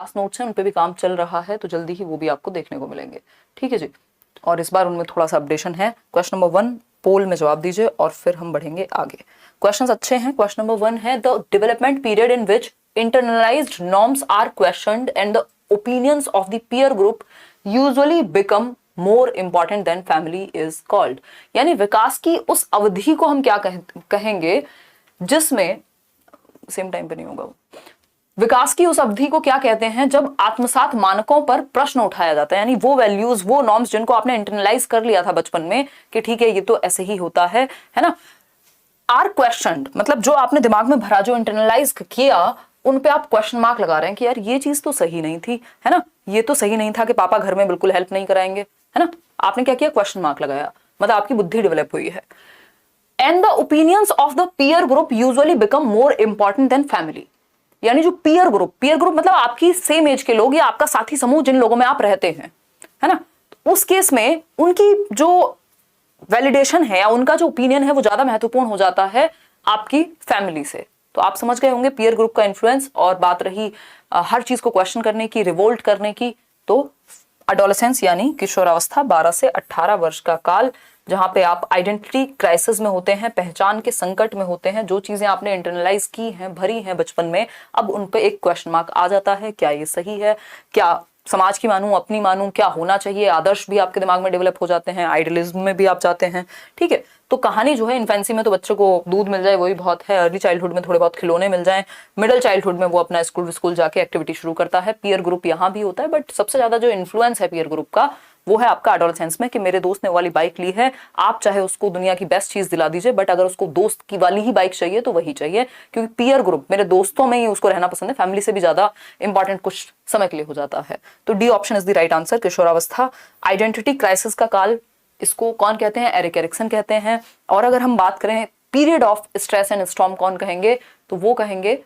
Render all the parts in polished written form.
Class notes हैं उन पे भी काम चल रहा है, तो जल्दी ही वो भी आपको देखने को मिलेंगे। ठीक है जी, और इस बार उनमें थोड़ा सा अपडेशन है। क्वेश्चन नंबर 1 पोल में जवाब दीजिए और फिर हम बढ़ेंगे आगे। क्वेश्चंस अच्छे हैं। क्वेश्चन नंबर 1 है the development period in which internalized norms are questioned and the opinions of the peer group usually become more important than family is called। यानी विकास की उस अवधि को हम क्या कहेंगे जिसमें, सेम टाइम पे नहीं होगा वो, विकास की उस अवधि को क्या कहते हैं जब आत्मसात मानकों पर प्रश्न उठाया जाता है। यानी वो वैल्यूज, वो नॉर्म्स जिनको आपने इंटरनलाइज कर लिया था बचपन में कि ठीक है ये तो ऐसे ही होता है ना, आर क्वेश्चनड, मतलब जो आपने दिमाग में भरा, जो इंटरनलाइज किया, उन पे आप क्वेश्चन मार्क लगा रहे हैं कि यार ये चीज तो सही नहीं थी, है ना, ये तो सही नहीं था कि पापा घर में बिल्कुल हेल्प नहीं कराएंगे, है ना। आपने क्या किया, क्वेश्चन मार्क लगाया, मतलब आपकी बुद्धि डेवलप हुई है। And the opinions of the peer group usually become more important than family. यानी जो पीयर ग्रुप मतलब आपकी सेम एज के लोग या आपका साथी समूह जिन लोगों में आप रहते हैं, है ना, उस केस में उनकी जो वैलिडेशन है या उनका जो ओपिनियन है वो ज्यादा महत्वपूर्ण हो जाता है आपकी फैमिली से। तो आप समझ गए होंगे पीयर ग्रुप का इन्फ्लुएंस। और बात रही हर चीज को क्वेश्चन करने की, रिवोल्ट करने की, तो एडोलेसेंस यानी किशोरावस्था 12 से 18 वर्ष का काल, जहां पे आप आइडेंटिटी क्राइसिस में होते हैं, पहचान के संकट में होते हैं। जो चीजें आपने इंटरनलाइज की हैं, भरी हैं बचपन में, अब उन पे एक क्वेश्चन मार्क आ जाता है, क्या ये सही है, क्या समाज की मानूं, अपनी मानूं, क्या होना चाहिए, आदर्श भी आपके दिमाग में डेवलप हो जाते हैं, आइडियलिज्म में भी आप जाते हैं। ठीक है, तो कहानी जो है इन्फेंसी में तो बच्चों को दूध मिल जाए वही बहुत है, अर्ली चाइल्डहुड में थोड़े बहुत खिलौने मिल जाएं, मिडिल चाइल्डहुड में वो अपना स्कूल जाके एक्टिविटी शुरू करता है। पीयर ग्रुप यहाँ भी होता है, बट सबसे ज्यादा जो इन्फ्लुएंस है पीयर ग्रुप का वो है आपका एडोलेसेंस में, कि मेरे दोस्त ने वाली बाइक ली है, आप चाहे उसको दुनिया की बेस्ट चीज दिला दीजिए, बट अगर उसको दोस्त की वाली ही बाइक चाहिए तो वही चाहिए, क्योंकि पीयर ग्रुप मेरे दोस्तों में ही उसको रहना पसंद है, फैमिली से भी ज्यादा इंपॉर्टेंट कुछ समय के लिए हो जाता है। तो D option is the right answer, किशोरावस्था। आइडेंटिटी क्राइसिस का काल, इसको कौन कहते हैं, एरिक एरिक्सन कहते हैं। और अगर हम बात करें period of stress and storm कौन कहेंगे, तो वो कहेंगे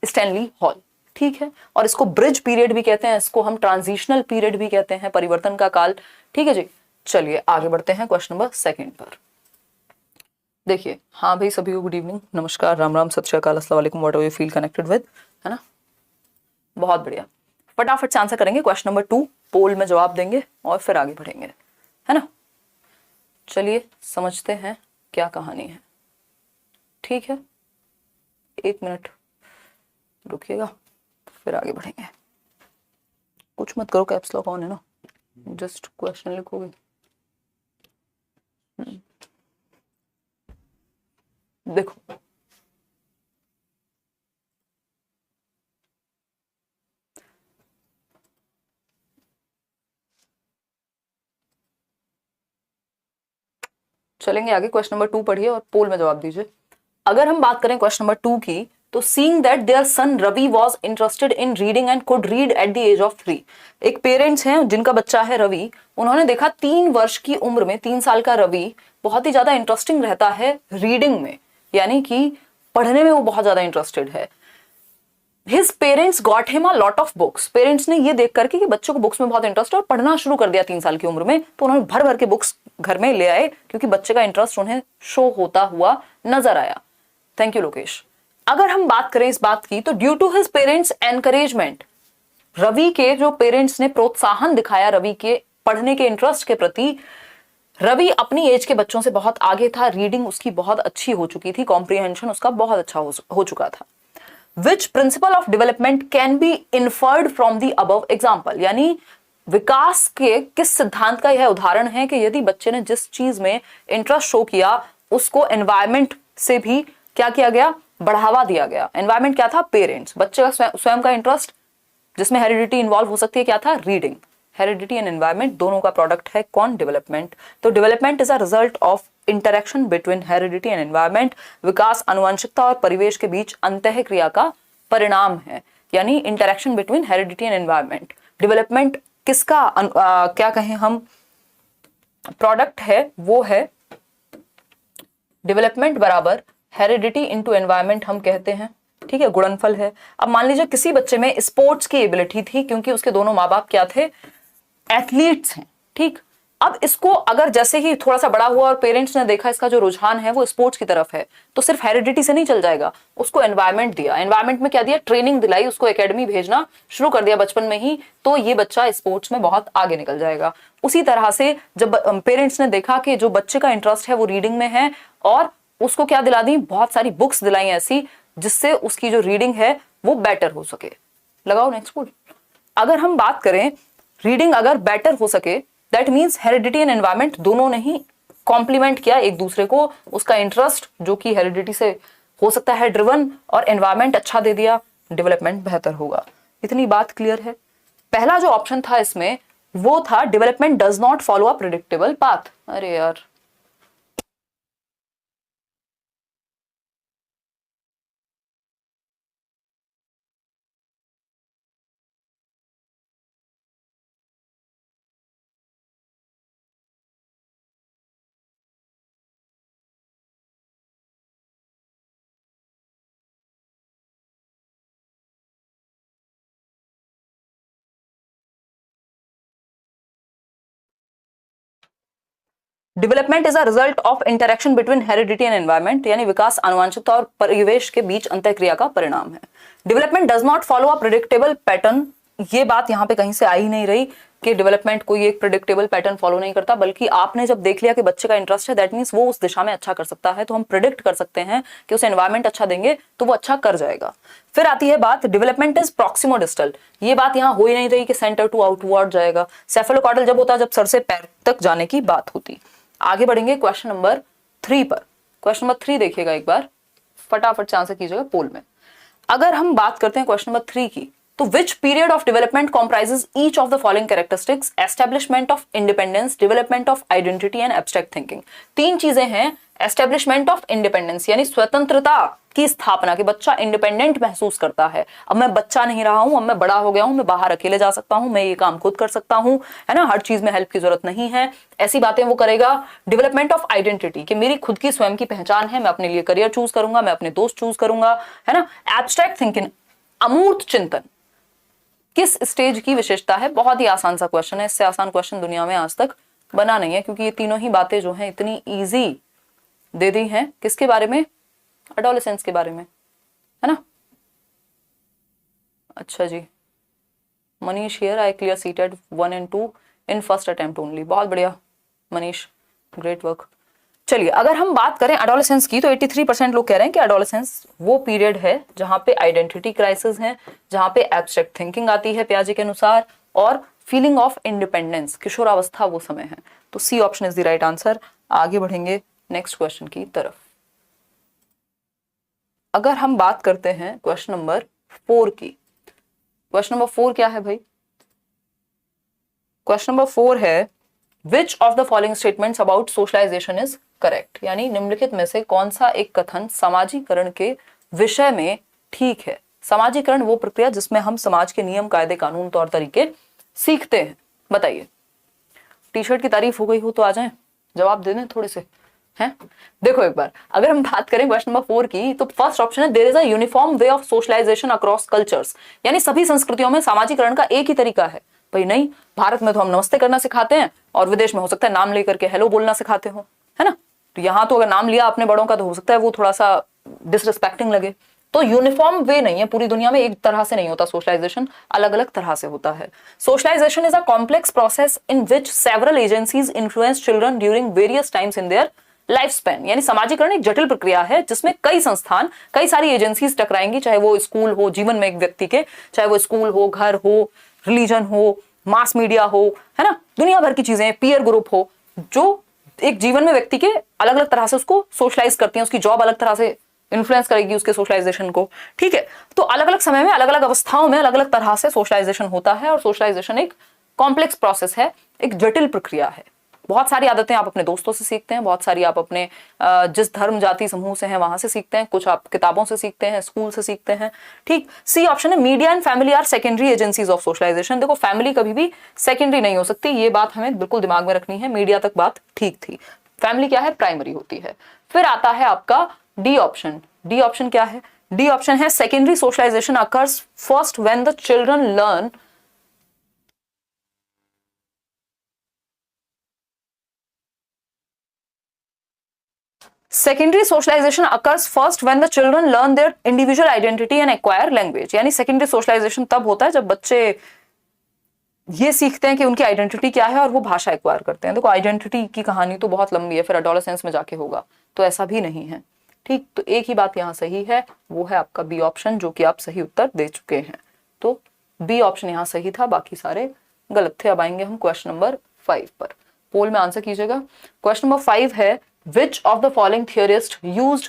स्टैनली हॉल। ठीक है, और इसको ब्रिज पीरियड भी कहते हैं, इसको हम ट्रांजिशनल पीरियड भी कहते हैं, परिवर्तन का काल। ठीक है जी, चलिए आगे बढ़ते हैं क्वेश्चन नंबर 2 पर। देखिए, हाँ भाई सभी को गुड इवनिंग, नमस्कार, राम राम, सत श्री अकाल, अस्सलाम वालेकुम, what ever you feel connected with, है ना। बहुत बढ़िया, फटाफट से आंसर करेंगे। क्वेश्चन नंबर 2 पोल में जवाब देंगे और फिर आगे बढ़ेंगे, है ना। चलिए समझते हैं क्या कहानी है। ठीक है, 1 मिनट रुकिएगा, फिर आगे बढ़ेंगे। कुछ मत करो, कैप्स लॉक ऑन है ना, जस्ट क्वेश्चन लिखोगे। देखो, चलेंगे आगे। क्वेश्चन नंबर 2 पढ़िए और पोल में जवाब दीजिए। अगर हम बात करें क्वेश्चन नंबर 2 की, तो seeing that their son Ravi was interested in reading and could read at the age of 3। एक पेरेंट्स हैं जिनका बच्चा है रवि, उन्होंने देखा 3 वर्ष की उम्र में 3 साल का रवि बहुत ही ज्यादा इंटरेस्टिंग रहता है रीडिंग में, यानी कि पढ़ने में वो बहुत ज्यादा इंटरेस्टेड है। His parents got him a lot of books। Parents ने ये देख करके कि बच्चों को बुक्स में बहुत इंटरेस्ट है और पढ़ना शुरू कर दिया 3 साल की उम्र में, तो उन्होंने भर भर के बुक्स घर में ले आए, क्योंकि बच्चे का इंटरेस्ट उन्हें शो होता हुआ नजर आया। Thank you Lokesh. अगर हम बात करें इस बात की, तो due to his parents encouragement, Ravi के जो पेरेंट्स ने प्रोत्साहन दिखाया रवि के पढ़ने के इंटरेस्ट के प्रति, रवि अपनी एज के बच्चों से बहुत आगे था, रीडिंग उसकी बहुत अच्छी हो चुकी थी, कॉम्प्रिहेंशन उसका बहुत अच्छा हो चुका था। Which principle of development can be inferred from the above example। यानी विकास के किस सिद्धांत का यह उदाहरण है कि यदि बच्चे ने जिस चीज में इंटरेस्ट शो किया उसको एनवायरमेंट से भी क्या किया गया, बढ़ावा दिया गया। एनवायरमेंट क्या था, पेरेंट्स। बच्चे का स्वयं का इंटरेस्ट जिसमें हेरिडिटी इन्वॉल्व हो सकती है, क्या था, रीडिंग। हेरिडिटी एंड एनवायरमेंट दोनों का प्रोडक्ट है कौन, डेवलपमेंट। तो development is a result of interaction between heredity and environment. विकास अनुवांशिकता और परिवेश के बीच अंतः क्रिया का परिणाम है, यानी interaction between heredity and environment. Development किसका क्या कहें हम प्रोडक्ट है, वो है डेवलपमेंट बराबर हेरिडिटी इनटू एनवायरमेंट हम कहते हैं। ठीक है, गुणनफल है। अब मान लीजिए किसी बच्चे में स्पोर्ट्स की एबिलिटी थी, क्योंकि उसके दोनों माँ बाप क्या थे, एथलीट्स हैं। ठीक, अब इसको अगर जैसे ही थोड़ा सा बड़ा हुआ और पेरेंट्स ने देखा इसका जो रुझान है वो स्पोर्ट्स की तरफ है, तो सिर्फ हेरिडिटी से नहीं चल जाएगा, उसको एनवायरमेंट दिया, एनवायरमेंट में क्या दिया, ट्रेनिंग दिलाई, उसको एकेडमी भेजना शुरू कर दिया बचपन में ही, तो ये बच्चा स्पोर्ट्स में बहुत आगे निकल जाएगा। उसी तरह से जब पेरेंट्स ने देखा कि जो बच्चे का इंटरेस्ट है वो रीडिंग में है, और उसको क्या दिला दी, बहुत सारी बुक्स दिलाई ऐसी जिससे उसकी जो रीडिंग है वो बेटर हो सके। लगाओ नेक्स्ट पुल। अगर हम बात करें रीडिंग अगर बेटर हो सके, that means heredity and environment दोनों ने ही कॉम्प्लीमेंट किया एक दूसरे को, उसका इंटरेस्ट जो कि हेरिडिटी से हो सकता है ड्रिवन, और एनवायरमेंट अच्छा दे दिया, डेवलपमेंट बेहतर होगा। इतनी बात क्लियर है। पहला जो ऑप्शन था इसमें वो था development does not follow a predictable path. अरे यार, development is a result of interaction between heredity and environment, यानी विकास आनुवंशिकता और परिवेश के बीच अंतःक्रिया का परिणाम है। Development does not follow a predictable pattern, ये बात यहाँ पे कहीं से आ ही नहीं रही कि डेवलपमेंट कोई एक प्रेडिक्टेबल पैटर्न फॉलो नहीं करता, बल्कि आपने जब देख लिया कि बच्चे का इंटरेस्ट है, दैट मीन्स वो उस दिशा में अच्छा कर सकता है, तो हम प्रिडिक्ट कर सकते हैं कि उसे एनवायरमेंट अच्छा देंगे तो वो अच्छा कर जाएगा। फिर आती है बात डेवलपमेंट इज प्रॉक्सिमोडिस्टल, ये बात यहाँ हो ही नहीं रही कि सेंटर टू आउटवर्ड जाएगा। सेफेलोकॉर्डल जब होता है जब सर से पैर तक जाने की बात होती। आगे बढ़ेंगे क्वेश्चन नंबर 3 पर। क्वेश्चन नंबर 3 देखिएगा एक बार, फटाफट से आंसर कीजिएगा पोल में। अगर हम बात करते हैं क्वेश्चन नंबर 3 की, तो which period of development comprises each of the following characteristics, establishment of independence, development of identity and abstract thinking. 3 चीजें हैं, एस्टेब्लिशमेंट ऑफ इंडिपेंडेंस यानी स्वतंत्रता की स्थापना, कि बच्चा इंडिपेंडेंट महसूस करता है, अब मैं बच्चा नहीं रहा हूं, अब मैं बड़ा हो गया हूं, मैं बाहर अकेले जा सकता हूं, मैं ये काम खुद कर सकता हूं, है ना, हर चीज में हेल्प की जरूरत नहीं है, ऐसी बातें वो करेगा। डेवलपमेंट ऑफ आइडेंटिटी, कि मेरी खुद की स्वयं की पहचान है, मैं अपने लिए करियर चूज करूंगा, मैं अपने दोस्त चूज करूंगा, है ना। एब्स्ट्रैक्ट थिंकिंग, अमूर्त चिंतन, किस स्टेज की विशेषता है। बहुत ही आसान सा क्वेश्चन है, इससे आसान क्वेश्चन दुनिया में आज तक बना नहीं है, क्योंकि ये तीनों ही बातें जो हैं इतनी इजी दे दी हैं। किसके बारे में, एडोलेसेंस के बारे में, है ना। अच्छा जी, Manish here, I clear CTET 1 and 2 in first attempt only. बहुत बढ़िया मनीष, ग्रेट वर्क। चलिए अगर हम बात करें एडोलेसेंस की, तो 83% लोग कह रहे हैं कि एडोलेसेंस वो पीरियड है जहां पे आइडेंटिटी क्राइसिस है, जहां पे एब्स्ट्रैक्ट थिंकिंग आती है पियाजे के अनुसार, और फीलिंग ऑफ इंडिपेंडेंस, किशोरावस्था वो समय है। तो C option is the right answer. आगे बढ़ेंगे नेक्स्ट क्वेश्चन की तरफ। अगर हम बात करते हैं क्वेश्चन नंबर 4 की, क्वेश्चन नंबर 4 क्या है भाई, क्वेश्चन नंबर 4 है which of the following statements about socialization is correct, यानी निम्नलिखित में से कौन सा एक कथन समाजीकरण के विषय में ठीक है। समाजीकरण वो प्रक्रिया जिसमें हम समाज के नियम, कायदे, कानून, तौर तरीके सीखते हैं। बताइए, टी शर्ट की तारीफ हो गई हो तो आ जाएं, जवाब दे दें थोड़े से हैं। देखो एक बार अगर हम बात करें क्वेश्चन नंबर 4 की, तो फर्स्ट ऑप्शन है there is a uniform way of socialization across cultures, यानी सभी संस्कृतियों में सामाजिकरण का एक ही तरीका है। भाई नहीं, भारत में तो हम नमस्ते करना सिखाते हैं, और विदेश में हो सकता है नाम लेकर के हेलो बोलना सिखाते हो, है ना। तो यहाँ तो अगर नाम लिया अपने बड़ों का तो हो सकता है वो थोड़ा सा डिसरिस्पेक्टिंग लगे। तो यूनिफॉर्म वे नहीं है, पूरी दुनिया में एक तरह से नहीं होता सोशलाइजेशन, अलग अलग तरह से होता है। Socialization is a complex process in which several agencies influence children during various times in their life span, यानी समाजीकरण एक जटिल प्रक्रिया है जिसमें कई संस्थान, कई सारी एजेंसीज टकराएंगी, चाहे वो स्कूल हो जीवन में एक व्यक्ति के, चाहे वो स्कूल हो, घर हो, रिलीजन हो, मास मीडिया हो, है ना, दुनिया भर की चीजें, पीयर ग्रुप हो, जो एक जीवन में व्यक्ति के अलग अलग तरह से उसको सोशलाइज करती हैं, उसकी जॉब अलग तरह से इन्फ्लुएंस करेगी उसके सोशलाइजेशन को। ठीक है, तो अलग अलग समय में, अलग अलग अवस्थाओं में अलग अलग तरह से सोशलाइजेशन होता है, और सोशलाइजेशन एक कॉम्प्लेक्स प्रोसेस है, एक जटिल प्रक्रिया है। बहुत सारी आदतें आप अपने दोस्तों से सीखते हैं, बहुत सारी आप अपने जिस धर्म जाति समूह से हैं वहां से सीखते हैं, कुछ आप किताबों से सीखते हैं, स्कूल से सीखते हैं। ठीक, सी ऑप्शन है media and family are secondary agencies of socialization. देखो फैमिली कभी भी सेकेंडरी नहीं हो सकती, ये बात हमें बिल्कुल दिमाग में रखनी है, मीडिया तक बात ठीक थी, फैमिली क्या है, प्राइमरी होती है। फिर आता है आपका डी ऑप्शन। डी ऑप्शन क्या है, डी ऑप्शन है secondary socialization occurs first when the children learn secondary socialization occurs first when the children learn their individual identity and acquire language. यानी सेकेंडरी सोशलाइजेशन तब होता है जब बच्चे ये सीखते हैं कि उनकी आइडेंटिटी क्या है और वो भाषा एक्वायर करते हैं। देखो आइडेंटिटी की कहानी तो बहुत लंबी है, फिर एडोलेसेंस में जाके होगा, तो ऐसा भी नहीं है। ठीक, तो एक ही बात यहाँ सही है, वो है आपका बी ऑप्शन, जो कि आप सही उत्तर दे चुके हैं। तो बी ऑप्शन यहाँ सही था, बाकी सारे गलत थे। अब आएंगे हम क्वेश्चन नंबर 5 पर। पोल में आंसर कीजिएगा। क्वेश्चन नंबर 5 है which of the following theorist used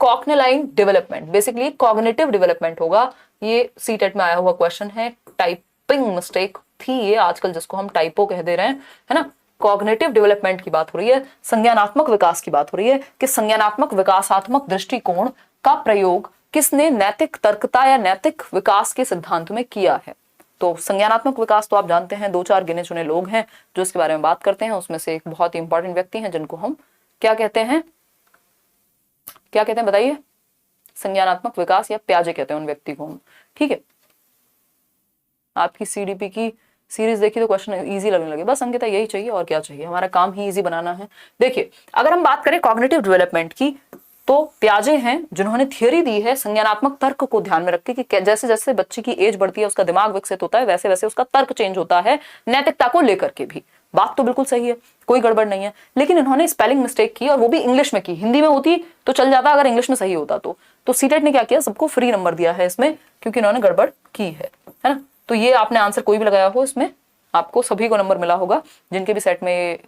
cogniline development. Basically cognitive development होगा, ये सीटेट में आया हुआ क्वेश्चन है। टाइपिंग मिस्टेक थी ये, आजकल जिसको हम टाइपो कह दे रहे हैं, है ना। कॉग्निटिव डेवलपमेंट की बात हो रही है, संज्ञानात्मक विकास की बात हो रही है कि संज्ञानात्मक विकासात्मक दृष्टिकोण का प्रयोग किसने नैतिक तर्कता या नैतिक विकास के सिद्धांत में किया है। तो संज्ञानात्मक विकास तो आप जानते हैं, 2-4 गिने चुने लोग हैं जो इसके बारे में बात करते हैं। उसमें से एक बहुत ही इंपॉर्टेंट व्यक्ति हैं जिनको हम क्या कहते हैं, क्या कहते हैं बताइए? संज्ञानात्मक विकास या प्याजे कहते हैं उन व्यक्ति को हम। ठीक है, आपकी सीडीपी की सीरीज देखी तो क्वेश्चन इजी लगने लगे। बस अंकिता यही चाहिए और क्या चाहिए, हमारा काम ही इजी बनाना है। देखिए अगर हम बात करें कॉग्निटिव डेवलपमेंट की, तो प्याजे हैं जिन्होंने थियरी दी है संज्ञानात्मक तर्क को ध्यान में रख के कि जैसे जैसे बच्चे की एज बढ़ती है, उसका दिमाग विकसित होता है, वैसे वैसे उसका तर्क चेंज होता है, नैतिकता को लेकर के भी। बात तो बिल्कुल सही है, कोई गड़बड़ नहीं है, लेकिन इन्होंने स्पेलिंग मिस्टेक की और वो भी इंग्लिश में की। हिंदी में होती तो चल जाता, अगर इंग्लिश में सही होता तो सीटेट ने क्या किया, सबको फ्री नंबर दिया है इसमें, क्योंकि इन्होंने गड़बड़ की है ना। तो ये आपने आंसर कोई भी लगाया हो, इसमें आपको सभी को नंबर मिला होगा जिनके भी सेट में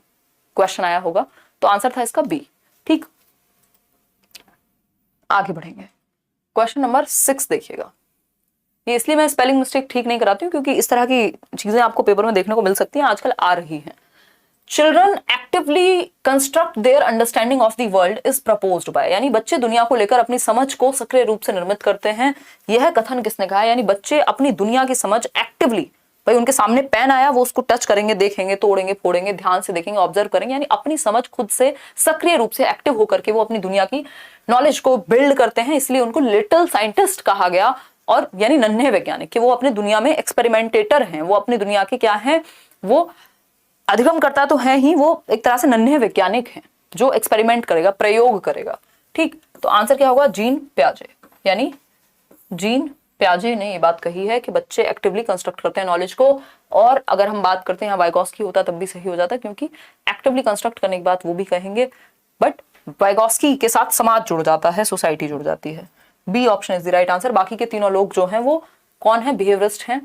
क्वेश्चन आया होगा। तो आंसर था इसका बी। ठीक, आगे बढ़ेंगे। क्वेश्चन नंबर 6 देखिएगा। ये इसलिए मैं स्पेलिंग मिस्टेक ठीक नहीं कराती हूँ क्योंकि इस तरह की चीजें आपको पेपर में देखने को मिल सकती हैं, आजकल आ रही हैं। Children actively construct their understanding of the world is proposed by. यानी बच्चे दुनिया को लेकर अपनी समझ को सक्रिय रूप से निर्मित करते हैं। यह कथन किसने कहा है? यानी बच्चे अपनी दुनिया की समझ एक्टिवली, भाई उनके सामने पेन आया वो उसको टच करेंगे, देखेंगे, तोड़ेंगे, फोड़ेंगे, ध्यान से देखेंगे, ऑब्जर्व करेंगे, यानी अपनी समझ खुद से सक्रिय रूप से एक्टिव होकर के वो अपनी दुनिया की नॉलेज को बिल्ड करते हैं। इसलिए उनको लिटिल साइंटिस्ट कहा गया, और यानी नन्हे वैज्ञानिक, कि वो अपनी दुनिया में एक्सपेरिमेंटेटर हैं। वो अपनी दुनिया के क्या हैं, वो अधिगम करता तो है ही, वो एक तरह से नन्हे वैज्ञानिक हैं जो एक्सपेरिमेंट करेगा, प्रयोग करेगा। ठीक, तो आंसर क्या होगा? जीन प्याजे। यानी जीन प्याजे ने ये बात कही है कि बच्चे एक्टिवली कंस्ट्रक्ट करते हैं नॉलेज को। और अगर हम बात करते हैं वाइगॉस्की होता तब भी सही हो जाता, क्योंकि एक्टिवली कंस्ट्रक्ट करने की बात वो भी कहेंगे, बट वाइगॉस्की के साथ समाज जुड़ जाता है, सोसाइटी जुड़ जाती है। B option is the right answer. बाकी के तीनों लोग जो हैं वो कौन है? बिहेवियरिस्ट हैं।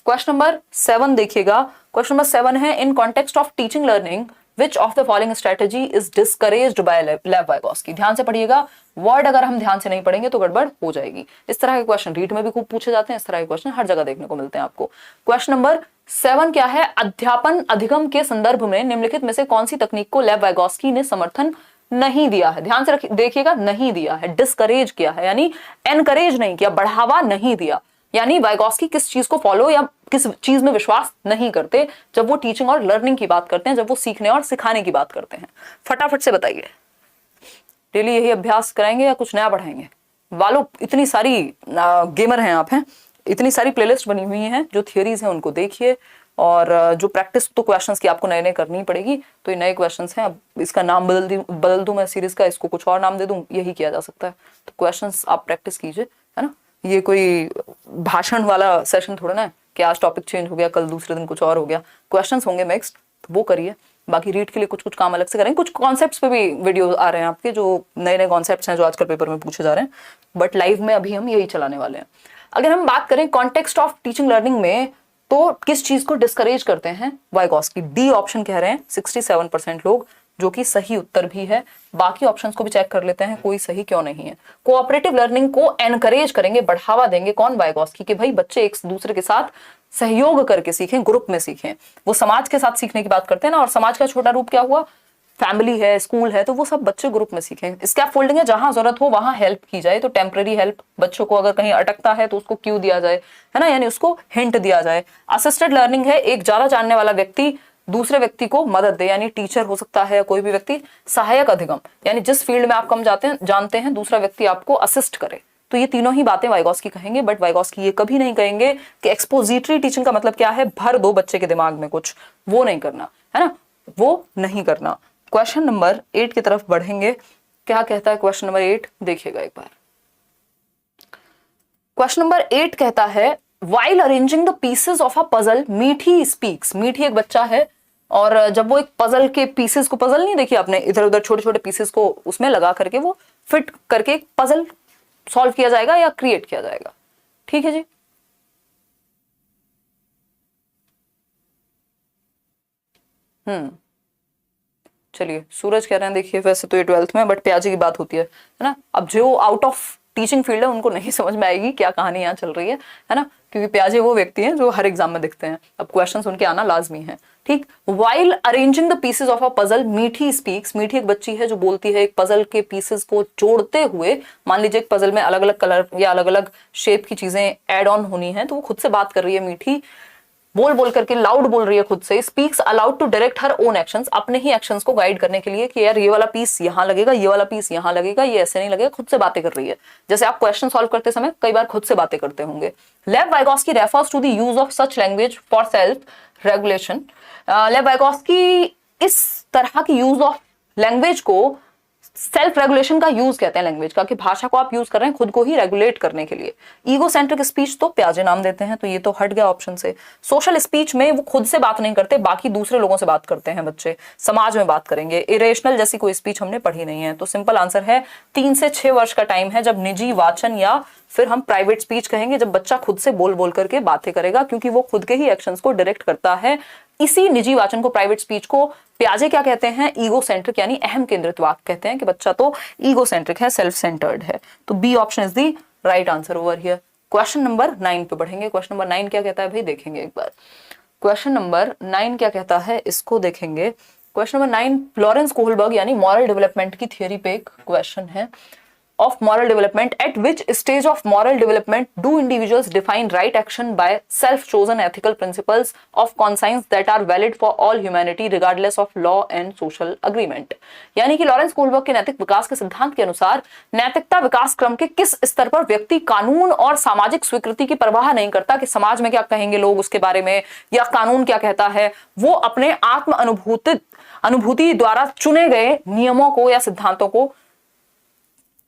क्वेश्चन नंबर 7 देखिएगा। क्वेश्चन नंबर 7 है in context of teaching learning which of the following strategy is discouraged by Lev Vygotsky. ध्यान से पढ़िएगा, वर्ड अगर हम ध्यान से नहीं पढ़ेंगे तो गड़बड़ हो जाएगी। इस तरह के क्वेश्चन रीट में भी खूब पूछे जाते हैं, इस तरह के क्वेश्चन हर जगह देखने को मिलते हैं आपको। क्वेश्चन नंबर 7 क्या है? अध्यापन अधिगम के संदर्भ में निम्नलिखित में से कौन सी तकनीक को लेव वाइगॉस्की ने समर्थन नहीं दिया है? ध्यान से देखिएगा, नहीं दिया है, डिस्करेज किया है, यानी एनकरेज नहीं किया, बढ़ावा नहीं दिया। यानी वाइगॉस्की किस चीज को फॉलो या किस चीज में विश्वास नहीं करते जब वो टीचिंग और लर्निंग की बात करते हैं, जब वो सीखने और सिखाने की बात करते हैं? फटाफट से बताइए। डेली यही अभ्यास कराएंगे या कुछ नया बढ़ाएंगे? वालों इतनी सारी गेमर हैं आप, हैं इतनी सारी प्लेलिस्ट बनी हुई हैं, जो थियरीज हैं उनको देखिए, और जो प्रैक्टिस तो क्वेश्चंस की आपको नए नए करनी पड़ेगी। तो ये नए क्वेश्चंस हैं, अब इसका नाम बदल दूं मैं सीरीज का, इसको कुछ और नाम दे दूं, यही किया जा सकता है। तो क्वेश्चंस आप प्रैक्टिस कीजिए, है ना। ये कोई भाषण वाला सेशन थोड़ा ना है कि आज टॉपिक चेंज हो गया, कल दूसरे दिन कुछ और हो गया। क्वेश्चंस होंगे मिक्स्ड, तो वो करिए। बाकी रीड के लिए कुछ कुछ काम अलग से करेंगे। कुछ कॉन्सेप्ट्स पे भी वीडियो आ रहे हैं आपके, जो नए नए कॉन्सेप्ट्स हैं जो आजकल पेपर में पूछे जा रहे हैं, बट लाइव में अभी हम यही चलाने वाले हैं। अगर हम बात करें कॉन्टेक्स्ट ऑफ टीचिंग लर्निंग में, तो किस चीज को डिस्करेज करते हैं वाइगॉस्की? डी ऑप्शन कह रहे हैं 67% लोग, जो कि सही उत्तर भी है। बाकी ऑप्शंस को भी चेक कर लेते हैं, कोई सही क्यों नहीं है। कोऑपरेटिव लर्निंग को एनकरेज करेंगे, बढ़ावा देंगे, कौन? वाइगॉस्की, कि भाई बच्चे एक दूसरे के साथ सहयोग करके सीखें, ग्रुप में सीखें। वो समाज के साथ सीखने की बात करते हैं ना, और समाज का छोटा रूप क्या हुआ? फैमिली है, स्कूल है, तो वो सब बच्चे ग्रुप में सीखें। स्कैफोल्डिंग है, जहां जरूरत हो वहां हेल्प की जाए, तो टेम्पररी हेल्प, बच्चों को अगर कहीं अटकता है तो उसको क्यू दिया जाए, है ना, यानी उसको हिंट दिया जाए। असिस्टेड लर्निंग है, एक ज्यादा जानने वाला व्यक्ति दूसरे व्यक्ति को मदद दे, यानी टीचर हो सकता है या कोई भी व्यक्ति। सहायक अधिगम, यानी जिस फील्ड में आप कम जानते हैं दूसरा व्यक्ति आपको असिस्ट करे। तो ये तीनों ही बातें वाइगॉस्की कहेंगे, बट वाइगॉस्की ये कभी नहीं कहेंगे कि एक्सपोजिटरी टीचिंग का मतलब क्या है, भर दो बच्चे के दिमाग में कुछ, वो नहीं करना, है ना, वो नहीं करना। क्वेश्चन नंबर 8 की तरफ बढ़ेंगे। क्या कहता है क्वेश्चन नंबर 8, देखिएगा एक बार। क्वेश्चन नंबर 8 कहता है while arranging the pieces of a puzzle मीठी स्पीक्स। मीठी एक बच्चा है और जब वो एक पजल के पीसेस को, पजल नहीं देखिए आपने, इधर उधर छोटे छोटे पीसेस को उसमें लगा करके वो फिट करके एक पजल सॉल्व किया जाएगा या क्रिएट किया जाएगा। ठीक है जी। चलिए, सूरज कह रहे हैं देखिए वैसे तो ये 12th में, बट प्याजी की बात होती है ना। अब जो आउट ऑफ टीचिंग फील्ड है उनको नहीं समझ में आएगी क्या कहानी यहाँ चल रही है ना, क्योंकि प्याजे वो व्यक्ति हैं जो हर एग्जाम में दिखते हैं। अब क्वेश्चंस उनके आना लाजमी है। ठीक, while arranging the pieces of a puzzle मीठी स्पीक्स। मीठी एक बच्ची है जो बोलती है, एक पजल के पीसेस को जोड़ते हुए, मान लीजिए एक पजल में अलग अलग कलर या अलग अलग शेप की चीजें ऐड ऑन होनी है, तो वो खुद से बात कर रही है। मीठी बोल बोल करके लाउड बोल रही है खुद से। Speaks aloud to direct her own actions, अपने ही एक्शंस को गाइड करने के लिए कि यार ये वाला पीस यहाँ लगेगा, ये वाला पीस यहाँ लगेगा, ये ऐसे नहीं लगेगा। खुद से बातें कर रही है, जैसे आप क्वेश्चन सॉल्व करते समय कई बार खुद से बातें करते होंगे। Lev Vygotsky refers to the use of such language for self regulation. Lev Vygotsky इस तरह की यूज ऑफ लैंग्वेज को सेल्फ रेगुलेशन का यूज कहते हैं लैंग्वेज का, कि भाषा को आप यूज कर रहे हैं खुद को ही रेगुलेट करने के लिए। ईगो सेंट्रिक स्पीच तो प्याजे नाम देते हैं, तो ये तो हट गया ऑप्शन से। सोशल स्पीच में वो खुद से बात नहीं करते, बाकी दूसरे लोगों से बात करते हैं बच्चे, समाज में बात करेंगे। इरेशनल जैसी कोई स्पीच हमने पढ़ी नहीं है, तो सिंपल आंसर है 3 से 6 वर्ष का टाइम है जब निजी वाचन या फिर हम प्राइवेट स्पीच कहेंगे, जब बच्चा खुद से बोल बोल करके बातें करेगा, क्योंकि वो खुद के ही एक्शंस को डायरेक्ट करता है। इसी निजी वाचन को, प्राइवेट स्पीच को प्याजे क्या कहते हैं? ईगो सेंट्रिक यानी अहम केंद्रित वाक्य कहते हैं, कि बच्चा तो ईगो सेंट्रिक है, सेल्फ सेंटर्ड है। तो B option is the right answer over here. Question number 9 पे बढ़ेंगे। क्वेश्चन नंबर 9 क्या कहता है भाई, देखेंगे एक बार। क्वेश्चन नंबर 9 क्या कहता है, इसको देखेंगे। क्वेश्चन नंबर 9 लॉरेंस कोहलबर्ग यानी मॉरल डेवलपमेंट की थियोरी पे एक क्वेश्चन है। of moral development, at which stage of moral development do individuals define right action by self-chosen ethical principles of conscience that are valid for all humanity regardless of law and social agreement। यानी कि Lawrence Kohlberg के नैतिक विकास के सिद्धांत के अनुसार नैतिकता विकास क्रम के किस स्तर पर व्यक्ति कानून और सामाजिक स्वीकृति की परवाह नहीं करता कि समाज में क्या कहेंगे लोग उसके बारे में, या कानून क्या कहता है, वो अपने आत्म अनुभूति द्वारा चुने गए नियमों को या सिद्धांतों को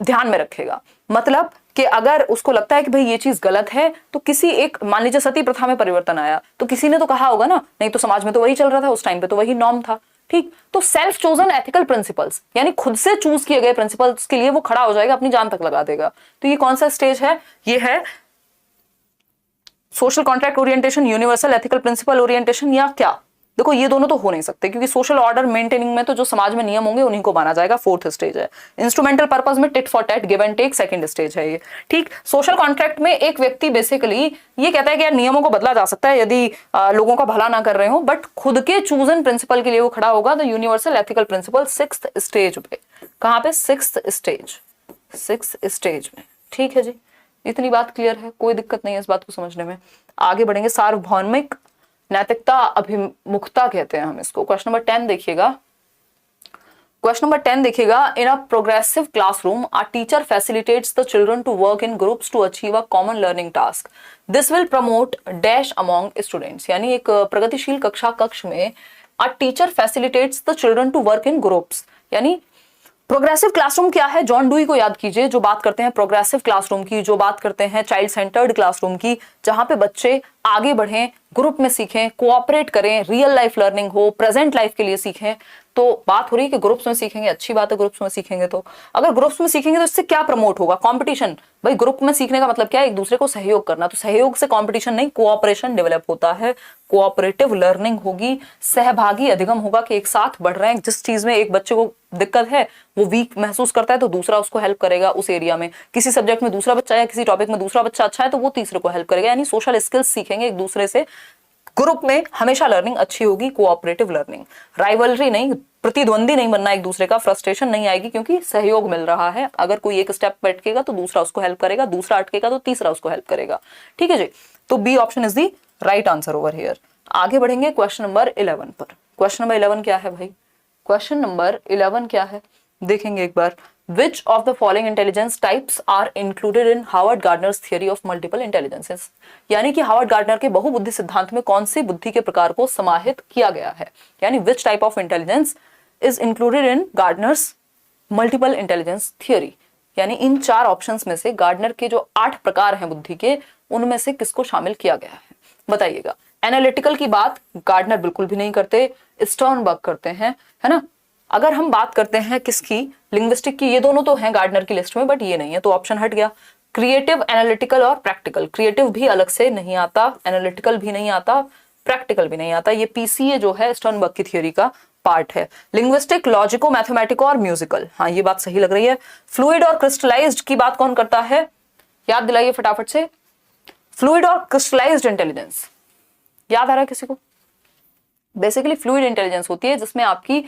ध्यान में रखेगा। मतलब कि अगर उसको लगता है कि भाई ये चीज गलत है, तो किसी एक, मान लीजिए सती प्रथा में परिवर्तन आया, तो किसी ने तो कहा होगा ना, नहीं तो समाज में तो वही चल रहा था, उस टाइम पे तो वही नॉर्म था। ठीक, तो सेल्फ चोजन एथिकल प्रिंसिपल्स यानी खुद से चूज किए गए प्रिंसिपल्स के लिए वो खड़ा हो जाएगा, अपनी जान तक लगा देगा। तो ये कौन सा स्टेज है? ये है social contract orientation, universal ethical principle orientation, या क्या? देखो ये दोनों तो हो नहीं सकते, क्योंकि सोशल ऑर्डर मेंटेनिंग में तो जो समाज में नियम होंगे उन्हीं को माना जाएगा, 4th स्टेज है। इंस्ट्रूमेंटल पर्पस में tit for tat, give and take, 2nd stage है ये। ठीक, सोशल कॉन्ट्रैक्ट में एक व्यक्ति बेसिकली ये कहता है कि यार नियमों को बदला जा सकता है यदि लोगों का भला ना कर रहे हो, बट खुद के चूजन प्रिंसिपल के लिए वो खड़ा होगा। तो universal ethical principal 6th stage पे, कहां पे? 6th स्टेज में। ठीक है जी, इतनी बात क्लियर है, कोई दिक्कत नहीं है इस बात को समझने में। आगे बढ़ेंगे। सार्वभौमिक नैतिकता अभिमुखता कहते हैं हम इसको। क्वेश्चन नंबर 10 देखिएगा। क्वेश्चन नंबर 10 देखिएगा। In a progressive classroom a teacher facilitates the children to work in groups to achieve a common learning task. This will promote dash among students. यानी एक प्रगतिशील कक्ष में a teacher facilitates the children to work in groups, यानी progressive classroom क्या है? John dewy को याद कीजिए, जो बात करते हैं प्रोग्रेसिव क्लासरूम की, जो बात करते हैं चाइल्ड सेंटर्ड क्लासरूम की, जहां पे बच्चे आगे बढ़ें, ग्रुप में सीखें, कोऑपरेट करें, रियल लाइफ लर्निंग हो, प्रेजेंट लाइफ के लिए सीखें। तो बात हो रही है कि ग्रुप्स में सीखेंगे, अच्छी बात है ग्रुप्स में सीखेंगे। तो अगर ग्रुप्स में सीखेंगे तो इससे क्या प्रमोट होगा? कंपटीशन। भाई ग्रुप में सीखने का मतलब क्या है? एक दूसरे को सहयोग करना। तो सहयोग से कंपटीशन नहीं, कोऑपरेशन डेवलप होता है, कोऑपरेटिव लर्निंग होगी, सहभागी अधिगम होगा कि एक साथ बढ़ रहे हैं। जिस चीज में एक बच्चे को दिक्कत है, वो वीक महसूस करता है, तो दूसरा उसको हेल्प करेगा उस एरिया में। किसी सब्जेक्ट में दूसरा बच्चा या किसी टॉपिक में दूसरा बच्चा अच्छा है, तो वो तीसरे को हेल्प करेगा। यानी सोशल स्किल्स सीखेंगे एक दूसरे से। ग्रुप में हमेशा लर्निंग अच्छी होगी, कोऑपरेटिव लर्निंग। राइवलरी नहीं, प्रतिद्वंदी नहीं बनना एक दूसरे का, फ्रस्ट्रेशन नहीं आएगी, क्योंकि सहयोग मिल रहा है। अगर कोई एक स्टेप पे अटकेगा तो दूसरा उसको हेल्प करेगा, दूसरा अटकेगा तो तीसरा उसको हेल्प करेगा। ठीक है जी, तो B option is the right answer over here. आगे बढ़ेंगे क्वेश्चन नंबर 11 पर। क्वेश्चन नंबर 11 क्या है भाई? क्वेश्चन नंबर 11 क्या है देखेंगे एक बार। Which of the following intelligence types are included in Howard Gardner's theory of multiple intelligences? यानी कि हावर्ड गार्डनर के बहुबुद्धि सिद्धांत में कौन सी बुद्धि के प्रकार को समाहित किया गया है? यानी which type of intelligence is included in Gardner's multiple intelligence theory, यानी इन 4 ऑप्शंस में से गार्डनर के जो 8 प्रकार हैं बुद्धि के, उनमें से किसको शामिल किया गया है, बताइएगा। एनालिटिकल की बात गार्डनर बिल्कुल भी नहीं करते, स्टर्नबर्ग करते हैं, है ना। अगर हम बात करते हैं किसकी, लिंग्विस्टिक की, ये दोनों तो हैं गार्डनर की लिस्ट में बट ये नहीं है, तो ऑप्शन हट गया। क्रिएटिव, एनालिटिकल और प्रैक्टिकल, क्रिएटिव भी अलग से नहीं आता, एनालिटिकल भी नहीं आता, प्रैक्टिकल भी नहीं आता, ये पीसीए जो है स्टर्नबर्ग की थियोरी का पार्ट है। लिंग्विस्टिक, लॉजिको, मैथमेटिको और म्यूजिकल, हाँ ये बात सही लग रही है। फ्लूइड और क्रिस्टलाइज्ड की बात कौन करता है, याद दिलाइए फटाफट से। फ्लूइड और क्रिस्टलाइज्ड इंटेलिजेंस याद आ रहा है किसी को? बेसिकली फ्लूइड इंटेलिजेंस होती है जिसमें आपकी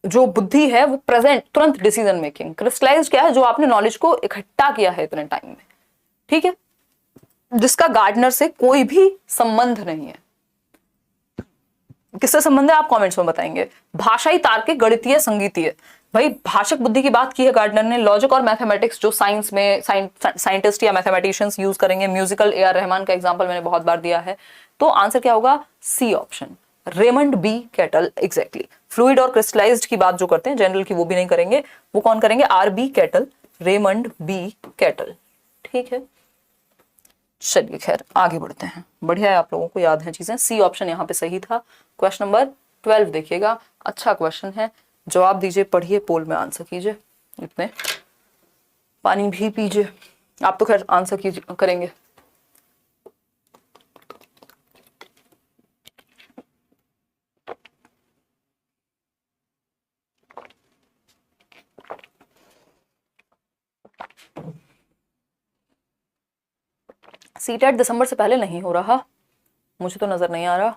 जो बुद्धि है वो प्रेजेंट, तुरंत डिसीजन मेकिंग। क्रिस्टलाइज्ड क्या है, जो आपने नॉलेज को इकट्ठा किया है इतने टाइम में, ठीक है, जिसका गार्डनर से कोई भी संबंध नहीं है। किससे संबंध है आप कमेंट्स में बताएंगे। भाषाई, तार्किक, गणितीय, संगीतीय, भाई भाषक बुद्धि की बात की है गार्डनर ने। लॉजिक और मैथमेटिक्स जो साइंस में साइंटिस्ट या मैथमेटिशियंस यूज करेंगे। म्यूजिकल, ए आर रहमान का एग्जांपल मैंने बहुत बार दिया है। तो आंसर क्या होगा, C option, Raymond B Cattell, exactly. Fluid और क्रिस्टलाइज्ड की बात जो करते हैं, जनरल की वो भी नहीं करेंगे, वो कौन करेंगे, R B Cattell, Raymond B Cattell, ठीक है। चलिए खैर आगे बढ़ते हैं, बढ़िया है आप लोगों को याद है चीजें। सी ऑप्शन यहाँ पे सही था। क्वेश्चन नंबर 12 देखिएगा, अच्छा क्वेश्चन है, जवाब दीजिए, पढ़िए, पोल में आंसर कीजिए, इतने पानी भी पीजिए। आप तो खैर आंसर कीजिए, करेंगे। सीटेट दिसंबर से पहले नहीं हो रहा, मुझे तो नजर नहीं आ रहा।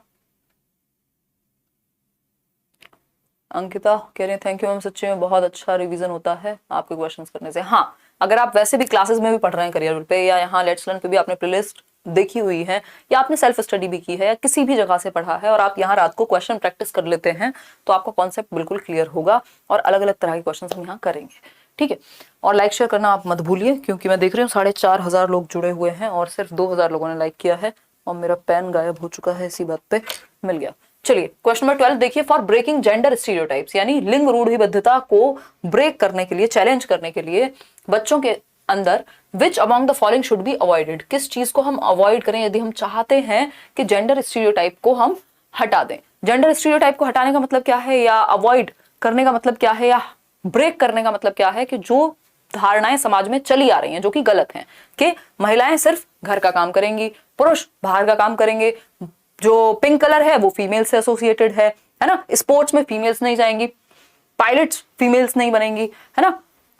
अंकिता कह रहे हैं थैंक यू मैम, सच्ची में बहुत अच्छा रिवीजन होता है आपके क्वेश्चंस करने से। हाँ, अगर आप वैसे भी क्लासेस में भी पढ़ रहे हैं करियर पे, या यहाँ लेट्स लर्न पे भी आपने प्लेलिस्ट देखी हुई है, या आपने सेल्फ स्टडी भी की है, या किसी भी जगह से पढ़ा है, और आप यहाँ रात को क्वेश्चन प्रैक्टिस कर लेते हैं, तो आपका कॉन्सेप्ट बिल्कुल क्लियर होगा। और अलग अलग तरह के क्वेश्चन हम यहाँ करेंगे, ठीक है। और लाइक शेयर करना आप मत भूलिए, क्योंकि मैं देख रही हूँ 4,500 लोग जुड़े हुए हैं और सिर्फ 2,000 लोगों ने लाइक किया है, और मेरा पेन गायब हो चुका है, इसी बात पे मिल गया। चलिए क्वेश्चन नंबर 12 देखिए। फॉर ब्रेकिंग जेंडर स्टीरियोटाइप्स, यानी लिंग रूढ़िबद्धता को ब्रेक करने के लिए, चैलेंज करने के लिए बच्चों के अंदर, which among the following should be avoided, किस चीज को हम अवॉइड करें यदि हम चाहते हैं कि जेंडर स्टीरियोटाइप को हम हटा दें। जेंडर स्टीरियोटाइप को हटाने का मतलब क्या है, या अवॉइड करने का मतलब क्या है, या ब्रेक करने का मतलब क्या है, कि जो धारणाएं समाज में चली आ रही हैं जो कि गलत हैं, कि महिलाएं सिर्फ घर का काम करेंगी, पुरुष बाहर का काम करेंगे, जो पिंक कलर है वो फीमेल से एसोसिएटेड है ना, स्पोर्ट्स में फीमेल्स नहीं जाएंगी, पायलट्स फीमेल्स नहीं बनेंगी, है ना।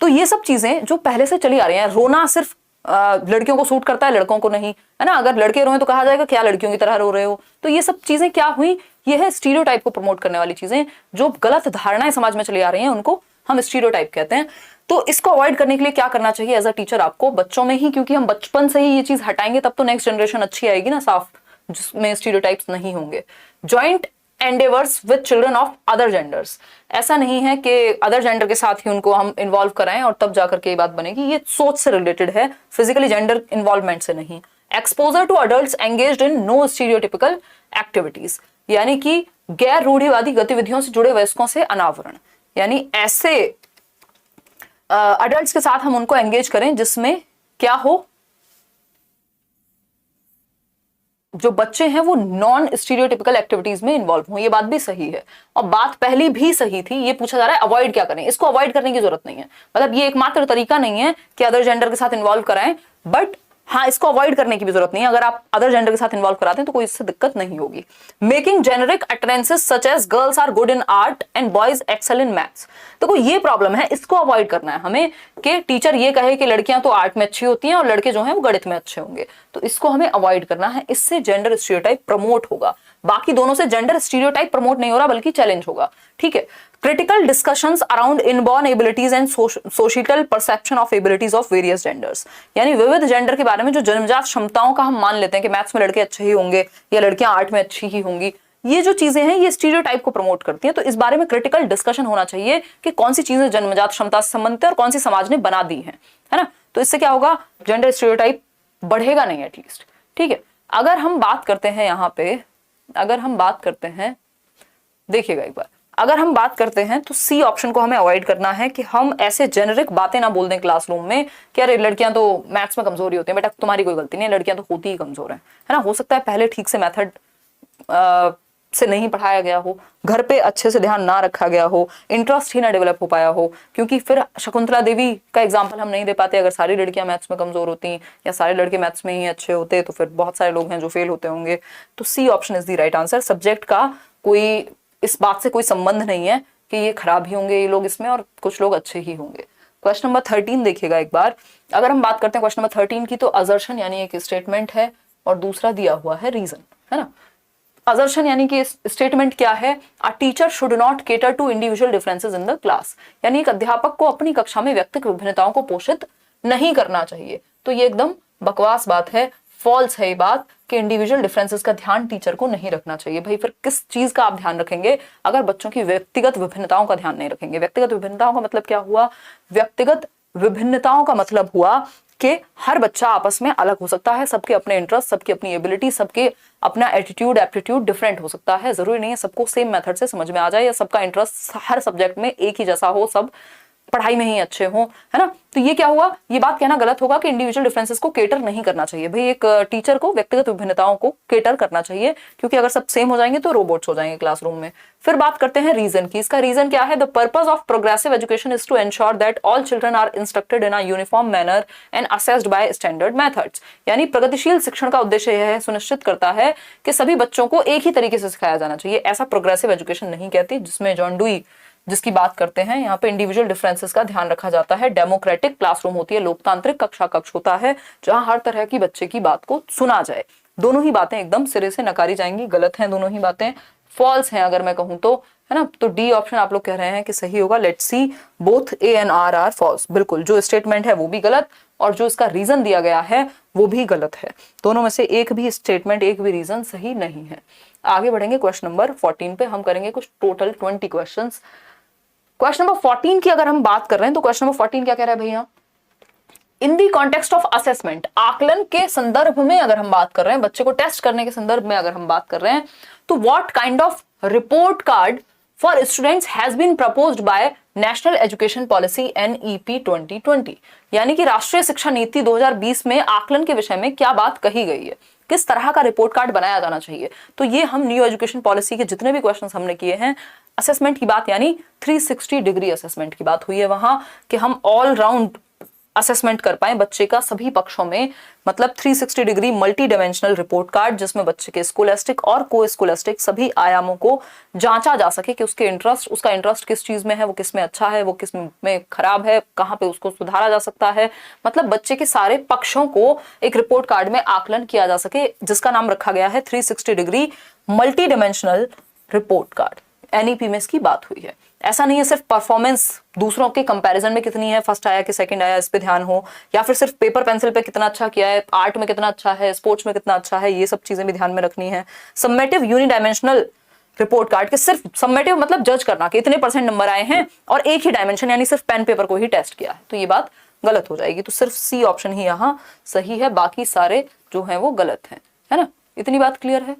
तो ये सब चीजें जो पहले से चली आ रही हैं, रोना सिर्फ लड़कियों को सूट करता है, लड़कों को नहीं, है ना। अगर लड़के रोए तो कहा जाएगा क्या लड़कियों की तरह रो रहे हो। तो ये सब चीजें क्या हुई, ये है स्टीरियोटाइप को प्रमोट करने वाली चीजें, जो गलत धारणाएं समाज में चली आ रही हैं उनको हम स्टीरियोटाइप कहते हैं। तो इसको अवॉइड करने के लिए क्या करना चाहिए एज अ टीचर आपको, बच्चों में ही, क्योंकि हम बचपन से ही ये चीज हटाएंगे तब तो नेक्स्ट जनरेशन अच्छी आएगी ना, साफ, जिसमें स्टीरियोटाइप्स नहीं होंगे। Joint endeavours with children of other genders, ऐसा नहीं है कि अदर जेंडर के साथ ही उनको हम इन्वॉल्व कराएं और तब जाकर के ये बात बनेगी, ये सोच से रिलेटेड है, फिजिकली जेंडर इन्वॉल्वमेंट से नहीं। Exposure to adults engaged in no stereotypical activities, यानी कि गैर रूढ़िवादी गतिविधियों से जुड़े वयस्कों से अनावरण, यानी ऐसे अडल्ट्स के साथ हम उनको एंगेज करें जिसमें क्या हो, जो बच्चे हैं वो नॉन स्टीरियोटिपिकल एक्टिविटीज में इन्वॉल्व हों। ये बात भी सही है, और बात पहली भी सही थी। ये पूछा जा रहा है अवॉइड क्या करें, इसको अवॉइड करने की जरूरत नहीं है, मतलब ये एकमात्र तरीका नहीं है कि अदर जेंडर के साथ इन्वॉल्व कराएं, बट हाँ इसको अवॉइड करने की भी जरूरत नहीं है। अगर आप अदर जेंडर के साथ इन्वॉल्व कराते हैं तो कोई इससे दिक्कत नहीं होगी। Making generic utterances such as girls are good in art and boys excel in maths, तो ये प्रॉब्लम है, इसको अवॉइड करना है हमें, कि टीचर ये कहे कि लड़कियां तो आर्ट में अच्छी होती हैं और लड़के जो हैं वो गणित में अच्छे होंगे, तो इसको हमें अवॉइड करना है। इससे जेंडर स्टीरियोटाइप प्रमोट होगा, बाकी दोनों से जेंडर स्टीरियोटाइप प्रमोट नहीं हो रहा बल्कि चैलेंज होगा, ठीक है। Critical discussions around inborn abilities and social perception of abilities of various genders, यानी विविध जेंडर के बारे में जो जन्मजात क्षमताओं का हम मान लेते हैं कि मैथ्स में लड़के अच्छे ही होंगे या लड़कियां आर्ट में अच्छी ही होंगी, ये जो चीजें हैं ये स्टीरियोटाइप को प्रमोट करती हैं। तो इस बारे में क्रिटिकल डिस्कशन होना चाहिए कि कौन सी चीजें जन्मजात क्षमता से संबंधित है और कौन सी समाज ने बना दी है ना। तो इससे क्या होगा, जेंडर स्टीरियोटाइप बढ़ेगा नहीं एटलीस्ट, ठीक है। अगर हम बात करते हैं यहाँ पे, अगर हम बात करते हैं, देखिएगा एक बार, अगर हम बात करते हैं तो सी ऑप्शन को हमें अवॉइड करना है कि हम ऐसे जेनरिक बातें ना बोल दें क्लासरूम में कि अरे लड़कियां तो मैथ्स में कमजोरी होती है। बेटा तुम्हारी कोई गलती नहीं है, लड़कियां तो होती ही कमजोर है ना। हो सकता है पहले ठीक से मेथड से नहीं पढ़ाया गया हो, घर पे अच्छे से ध्यान ना रखा गया हो, इंटरेस्ट ही ना डेवलप हो पाया हो, क्योंकि फिर शकुंतला देवी का एग्जांपल हम नहीं दे पाते। अगर सारी लड़कियां मैथ्स में कमजोर होती या सारे लड़के मैथ्स में ही अच्छे होते तो फिर बहुत सारे लोग हैं जो फेल होते होंगे। तो C option is the right answer. Subject का कोई इस बात से कोई संबंध नहीं है कि ये खराब ही होंगे ये लोग इसमें और कुछ लोग अच्छे ही होंगे। क्वेश्चन नंबर 13 देखिएगा एक बार। अगर हम बात करते हैं क्वेश्चन नंबर 13 की, तो असर्शन यानी एक स्टेटमेंट है और दूसरा दिया हुआ है रीजन, है ना। असर्शन यानी कि स्टेटमेंट क्या है, a teacher should not cater to individual differences in the class, यानी एक अध्यापक को अपनी कक्षा में व्यक्तिगत विभिन्नताओं को पोषित नहीं करना चाहिए। तो ये एकदम बकवास बात है, फॉल्स है ये बात कि इंडिविजुअल डिफरेंसेस का ध्यान टीचर को नहीं रखना चाहिए। भाई फिर किस चीज का आप ध्यान रखेंगे अगर बच्चों की व्यक्तिगत विभिन्नताओं का ध्यान नहीं रखेंगे। व्यक्तिगत विभिन्नताओं का मतलब क्या हुआ, व्यक्तिगत विभिन्नताओं का मतलब हुआ कि हर बच्चा आपस में अलग हो सकता है, सबके अपने इंटरेस्ट, सबकी अपनी एबिलिटी, सबके अपना एटीट्यूड एप्टीट्यूड डिफरेंट हो सकता है। जरूरी नहीं है सबको सेम मेथड से समझ में आ जाए या सबका इंटरेस्ट हर सब्जेक्ट में एक ही जैसा हो, सब पढ़ाई में ही अच्छे हों, है ना। तो ये क्या हुआ, ये बात कहना गलत होगा कि इंडिविजुअल डिफरेंसेस को केटर नहीं करना चाहिए। भाई एक टीचर को व्यक्तिगत विभिन्नताओं को केटर करना चाहिए, क्योंकि अगर सब सेम हो जाएंगे तो रोबोट्स हो जाएंगे क्लासरूम में। फिर बात करते हैं रीजन की। इसका रीजन क्या है, the purpose of progressive education is to ensure that all children are instructed in a uniform manner and assessed by standard methods, यानी प्रगतिशील शिक्षण का उद्देश्य यह है, सुनिश्चित करता है कि सभी बच्चों को एक ही तरीके से सिखाया जाना चाहिए। ऐसा प्रोग्रेसिव एजुकेशन नहीं कहती जिसमें जॉन डुई जिसकी बात करते हैं। यहाँ पे इंडिविजुअल डिफरेंसेस का ध्यान रखा जाता है। डेमोक्रेटिक क्लासरूम होती है, लोकतांत्रिक कक्षा कक्ष होता है जहां हर तरह की बच्चे की बात को सुना जाए। दोनों ही बातें एकदम सिरे से नकारी जाएंगी, गलत हैं दोनों ही बातें, फॉल्स हैं अगर मैं कहूं तो, है ना। तो डी ऑप्शन आप लोग कह रहे हैं कि सही होगा। Let's see, both A and R are false. बिल्कुल, जो स्टेटमेंट है वो भी गलत और जो इसका रीजन दिया गया है वो भी गलत है। दोनों में से एक भी स्टेटमेंट, एक भी रीजन सही नहीं है। आगे बढ़ेंगे क्वेश्चन नंबर 14 पे। हम करेंगे कुछ टोटल 20 क्वेश्चन। क्वेश्चन नंबर 14 की अगर हम बात कर रहे हैं तो क्वेश्चन नंबर 14 क्या कह रहा है भैया, इन दी कॉन्टेक्स्ट ऑफ असेसमेंट, आकलन के संदर्भ में अगर हम बात कर रहे हैं, बच्चे को टेस्ट करने के संदर्भ में अगर हम बात कर रहे हैं, तो what kind of report card for students has been proposed by National Education Policy NEP 2020, यानी कि राष्ट्रीय शिक्षा नीति 2020 में आकलन के विषय में क्या बात कही गई है, किस तरह का रिपोर्ट कार्ड बनाया जाना चाहिए। तो ये हम न्यू एजुकेशन पॉलिसी के जितने भी क्वेश्चंस हमने किए हैं, असेसमेंट की बात यानी 360 डिग्री असेसमेंट की बात हुई है वहां, कि हम ऑल राउंड असेसमेंट कर पाए बच्चे का सभी पक्षों में, मतलब 360 degree multi dimensional report card, जिसमें बच्चे के स्कोलास्टिक और को स्कोलास्टिक सभी आयामों को जांचा जा सके कि उसके इंटरेस्ट, उसका इंटरेस्ट किस चीज में है, वो किस में अच्छा है, वो किस में खराब है, कहाँ पे उसको सुधारा जा सकता है। मतलब बच्चे के सारे पक्षों को एक रिपोर्ट कार्ड में आकलन किया जा सके, जिसका नाम रखा गया है 360 degree multi dimensional report card. NEP में इसकी बात हुई है। ऐसा नहीं है सिर्फ परफॉर्मेंस दूसरों के कंपैरिजन में कितनी है, फर्स्ट आया कि सेकंड आया, इस पे ध्यान हो, या फिर सिर्फ पेपर पेंसिल पे कितना अच्छा किया है, आर्ट में कितना अच्छा है, स्पोर्ट्स में कितना अच्छा है, ये सब चीजें भी ध्यान में रखनी है। समेटिव यूनिडायमेंशनल रिपोर्ट कार्ड के सिर्फ समेटिव मतलब जज करना कि इतने % नंबर आए हैं और एक ही डायमेंशन यानी सिर्फ पेन पेपर को ही टेस्ट किया है, तो ये बात गलत हो जाएगी। तो सिर्फ सी ऑप्शन ही यहाँ सही है, बाकी सारे जो है वो गलत है ना। इतनी बात क्लियर है।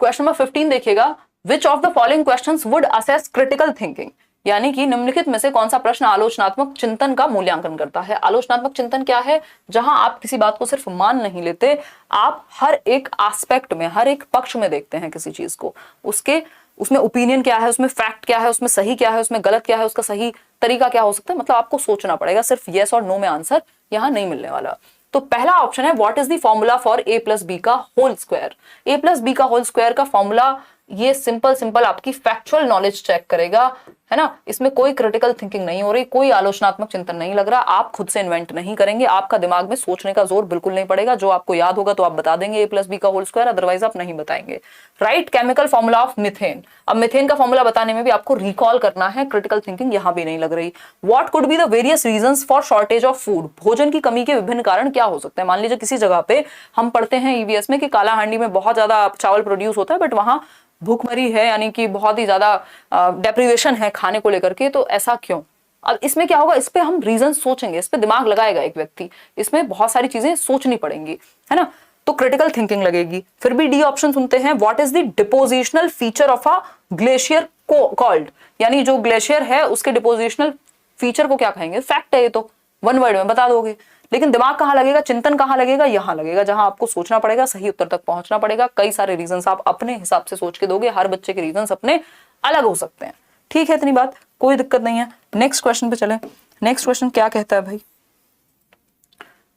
क्वेश्चन नंबर 15 देखिएगा, विच of the following questions would assess critical thinking, यानी कि निम्नलिखित में से कौन सा प्रश्न आलोचनात्मक चिंतन का मूल्यांकन करता है। आलोचनात्मक चिंतन क्या है, जहां आप किसी बात को सिर्फ मान नहीं लेते, आप हर एक एस्पेक्ट में, हर एक पक्ष में देखते हैं किसी चीज को, उसके उसमें ओपिनियन क्या है, उसमें फैक्ट क्या है, उसमें सही क्या है, उसमें गलत क्या है, उसका सही तरीका क्या हो सकता है। मतलब आपको सोचना पड़ेगा, सिर्फ यस और नो में आंसर यहाँ नहीं मिलने वाला। तो पहला ऑप्शन है what is the formula for A+B का होल स्क्वायर। A+B का होल स्क्वायर का फॉर्मूला ये सिंपल आपकी फैक्चुअल नॉलेज चेक करेगा, है ना। इसमें कोई क्रिटिकल थिंकिंग नहीं हो रही, कोई आलोचनात्मक चिंतन नहीं लग रहा, आप खुद से इन्वेंट नहीं करेंगे, आपका दिमाग में सोचने का जोर बिल्कुल नहीं पड़ेगा। जो आपको याद होगा तो आप बता देंगे A+B का होल स्क्वायर, अदरवाइज आप नहीं बताएंगे। Right chemical formula of methane, अब मिथेन का फॉर्मूला बताने में भी आपको रिकॉल करना है, क्रिटिकल थिंकिंग यहां भी नहीं लग रही। What could be the various reasons for shortage of food, भोजन की कमी के विभिन्न कारण क्या हो सकते हैं। मान लीजिए किसी जगह पे हम पढ़ते हैं EVS में कि कालाहांडी में बहुत ज्यादा चावल प्रोड्यूस होता है, बट वहां भूखमरी है, यानी कि बहुत ही ज्यादा डेप्रिवेशन है खाने को लेकर के, तो ऐसा क्यों, अब इसमें क्या होगा, इस पे हम रीजन सोचेंगे, इस पे दिमाग लगाएगा एक व्यक्ति, इसमें बहुत सारी चीजें सोचनी पड़ेंगी, है ना, तो क्रिटिकल थिंकिंग लगेगी। फिर भी डी ऑप्शन सुनते हैं, what is the depositional feature of a glacier called, यानी जो ग्लेशियर है उसके डिपोजिशनल फीचर को क्या कहेंगे, फैक्ट है ये तो, वन वर्ड में बता दोगे। लेकिन दिमाग कहाँ लगेगा, चिंतन कहाँ लगेगा, यहां लगेगा जहां आपको सोचना पड़ेगा, सही उत्तर तक पहुंचना पड़ेगा। कई सारे रीजंस आप अपने हिसाब से सोच के दोगे, हर बच्चे के रीजंस अपने अलग हो सकते हैं, ठीक है, इतनी बात, कोई दिक्कत नहीं है। नेक्स्ट क्वेश्चन पे चले। नेक्स्ट क्वेश्चन क्या कहता है भाई,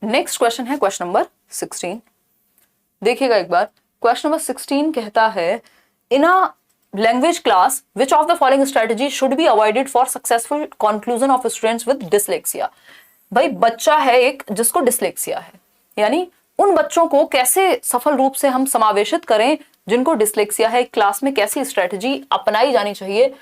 नेक्स्ट क्वेश्चन है क्वेश्चन नंबर 16। देखिएगा एक बार, क्वेश्चन नंबर 16 कहता है, in a language class which of the following strategy should be avoided for successful conclusion of students with dyslexia. भाई बच्चा है एक जिसको डिसलेक्सिया है, यानी उन बच्चों को कैसे सफल रूप से हम समावेशित करें जिनको डिसलेक्सिया है, क्लास में कैसी स्ट्रेटजी अपनाई जानी चाहिए,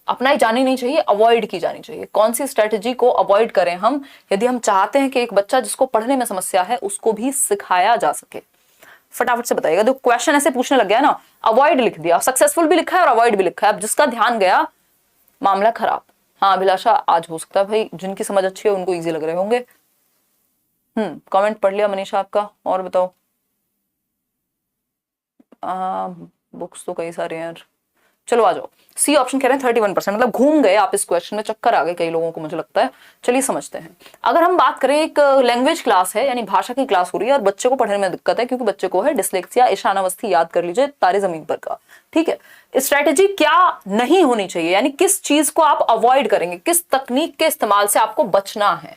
अपनाई जानी नहीं चाहिए, अवॉइड की जानी चाहिए, कौन सी स्ट्रेटजी को अवॉइड करें हम, यदि हम चाहते हैं कि एक बच्चा जिसको पढ़ने में समस्या है उसको भी सिखाया जा सके। फटाफट से बताइएगा, तो क्वेश्चन ऐसे पूछने लग गया ना, अवॉइड लिख दिया, सक्सेसफुल भी लिखा है और अवॉइड भी लिखा है, अब जिसका ध्यान गया मामला खराब। हाँ अभिलाषा, आज हो सकता है भाई जिनकी समझ अच्छी है उनको इजी लग रहे होंगे। कमेंट पढ़ लिया मनीषा आपका, और बताओ। बुक्स तो कई सारे हैं यार, चलो आ जाओ। सी ऑप्शन कह रहे हैं 31%, मतलब घूम गए आप इस क्वेश्चन में, चक्कर आ गए कई लोगों को मुझे लगता है। चलिए समझते हैं। अगर हम बात करें, एक लैंग्वेज क्लास है यानी भाषा की क्लास हो रही है और बच्चे को पढ़ने में दिक्कत है क्योंकि बच्चे को है डिसलेक्सिया, ईशानावस्थी याद कर लीजिए तारे जमीन पर का, ठीक है। स्ट्रेटेजी क्या नहीं होनी चाहिए, यानी किस चीज को आप अवॉइड करेंगे, किस तकनीक के इस्तेमाल से आपको बचना है,